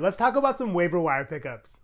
Let's talk about some waiver wire pickups.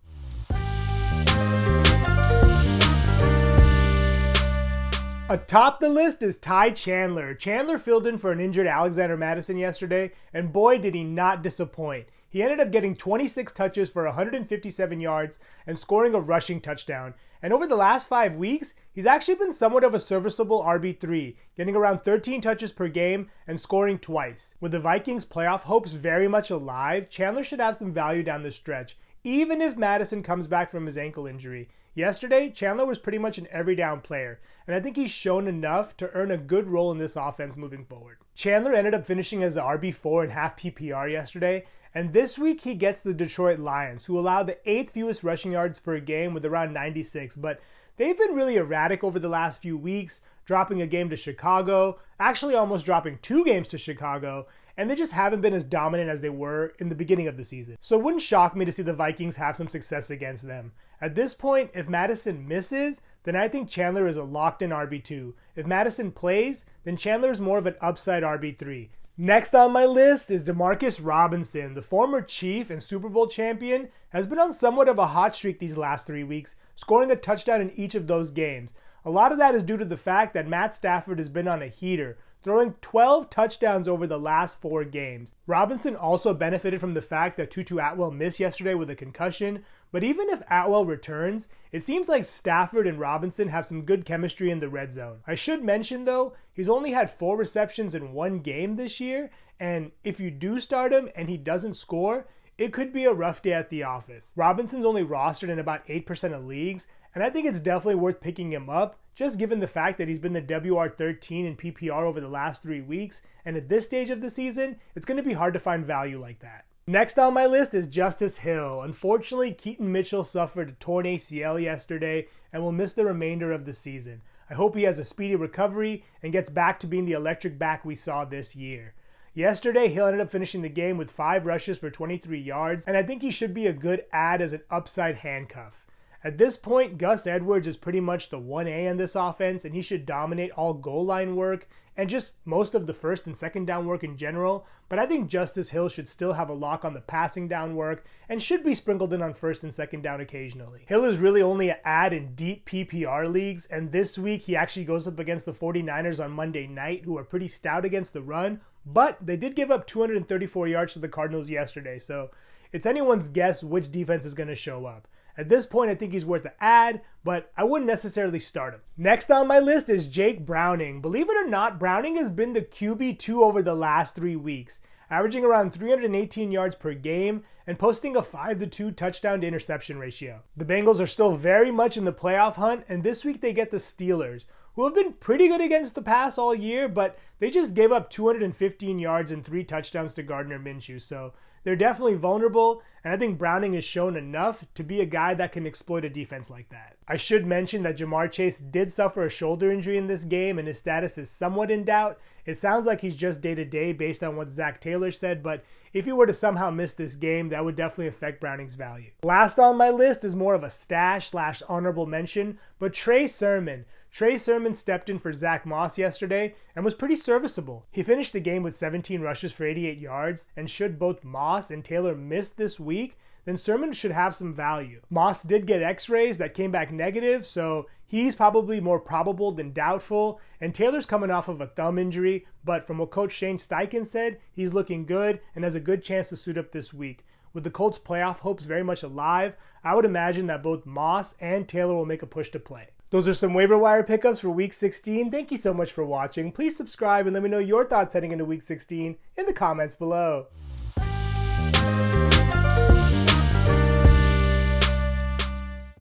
Atop the list is Ty Chandler. Chandler filled in for an injured Alexander Mattison yesterday, and boy did he not disappoint. He ended up getting 26 touches for 157 yards and scoring a rushing touchdown. And over the last 5 weeks, he's actually been somewhat of a serviceable RB3, getting around 13 touches per game and scoring twice. With the Vikings' playoff hopes very much alive, Chandler should have some value down the stretch, even if Mattison comes back from his ankle injury. Yesterday, Chandler was pretty much an every down player, and I think he's shown enough to earn a good role in this offense moving forward. Chandler ended up finishing as the RB4 in half PPR yesterday, and this week he gets the Detroit Lions, who allow the 8th fewest rushing yards per game with around 96, but they've been really erratic over the last few weeks, dropping a game to Chicago, actually almost dropping 2 games to Chicago, and they just haven't been as dominant as they were in the beginning of the season. So it wouldn't shock me to see the Vikings have some success against them. At this point, if Mattison misses, then I think Chandler is a locked-in RB2. If Mattison plays, then Chandler is more of an upside RB3. Next on my list is Demarcus Robinson. The former Chief and Super Bowl champion has been on somewhat of a hot streak these last 3 weeks, scoring a touchdown in each of those games. A lot of that is due to the fact that Matt Stafford has been on a heater, throwing 12 touchdowns over the last 4 games. Robinson also benefited from the fact that Tutu Atwell missed yesterday with a concussion, but even if Atwell returns, it seems like Stafford and Robinson have some good chemistry in the red zone. I should mention though, he's only had 4 receptions in 1 game this year, and if you do start him and he doesn't score, it could be a rough day at the office. Robinson's only rostered in about 8% of leagues, and I think it's definitely worth picking him up, just given the fact that he's been the WR13 in PPR over the last 3 weeks, and at this stage of the season, it's going to be hard to find value like that. Next on my list is Justice Hill. Unfortunately, Keaton Mitchell suffered a torn ACL yesterday and will miss the remainder of the season. I hope he has a speedy recovery and gets back to being the electric back we saw this year. Yesterday, Hill ended up finishing the game with 5 rushes for 23 yards, and I think he should be a good add as an upside handcuff. At this point, Gus Edwards is pretty much the 1A in this offense, and he should dominate all goal line work and just most of the first and second down work in general, but I think Justice Hill should still have a lock on the passing down work and should be sprinkled in on first and second down occasionally. Hill is really only an add in deep PPR leagues, and this week he actually goes up against the 49ers on Monday night, who are pretty stout against the run, but they did give up 234 yards to the Cardinals yesterday, so it's anyone's guess which defense is going to show up. At this point, I think he's worth the add, but I wouldn't necessarily start him. Next on my list is Jake Browning. Believe it or not, Browning has been the QB2 over the last 3 weeks, averaging around 318 yards per game and posting a 5-2 touchdown to interception ratio. The Bengals are still very much in the playoff hunt, and this week they get the Steelers, who have been pretty good against the pass all year, but they just gave up 215 yards and 3 touchdowns to Gardner Minshew, so they're definitely vulnerable, and I think Browning has shown enough to be a guy that can exploit a defense like that. I should mention that Jamar Chase did suffer a shoulder injury in this game, and his status is somewhat in doubt. It sounds like he's just day-to-day based on what Zach Taylor said, but if he were to somehow miss this game, that would definitely affect Browning's value. Last on my list is more of a stash/honorable mention, but Trey Surman. Trey Surman stepped in for Zach Moss yesterday and was pretty serviceable. He finished the game with 17 rushes for 88 yards, and should both Moss and Taylor miss this week, then Surman should have some value. Moss did get x-rays that came back negative, so he's probably more probable than doubtful, and Taylor's coming off of a thumb injury, but from what Coach Shane Steichen said, he's looking good and has a good chance to suit up this week. With the Colts' playoff hopes very much alive, I would imagine that both Moss and Taylor will make a push to play. Those are some waiver wire pickups for Week 16. Thank you so much for watching. Please subscribe and let me know your thoughts heading into Week 16 in the comments below.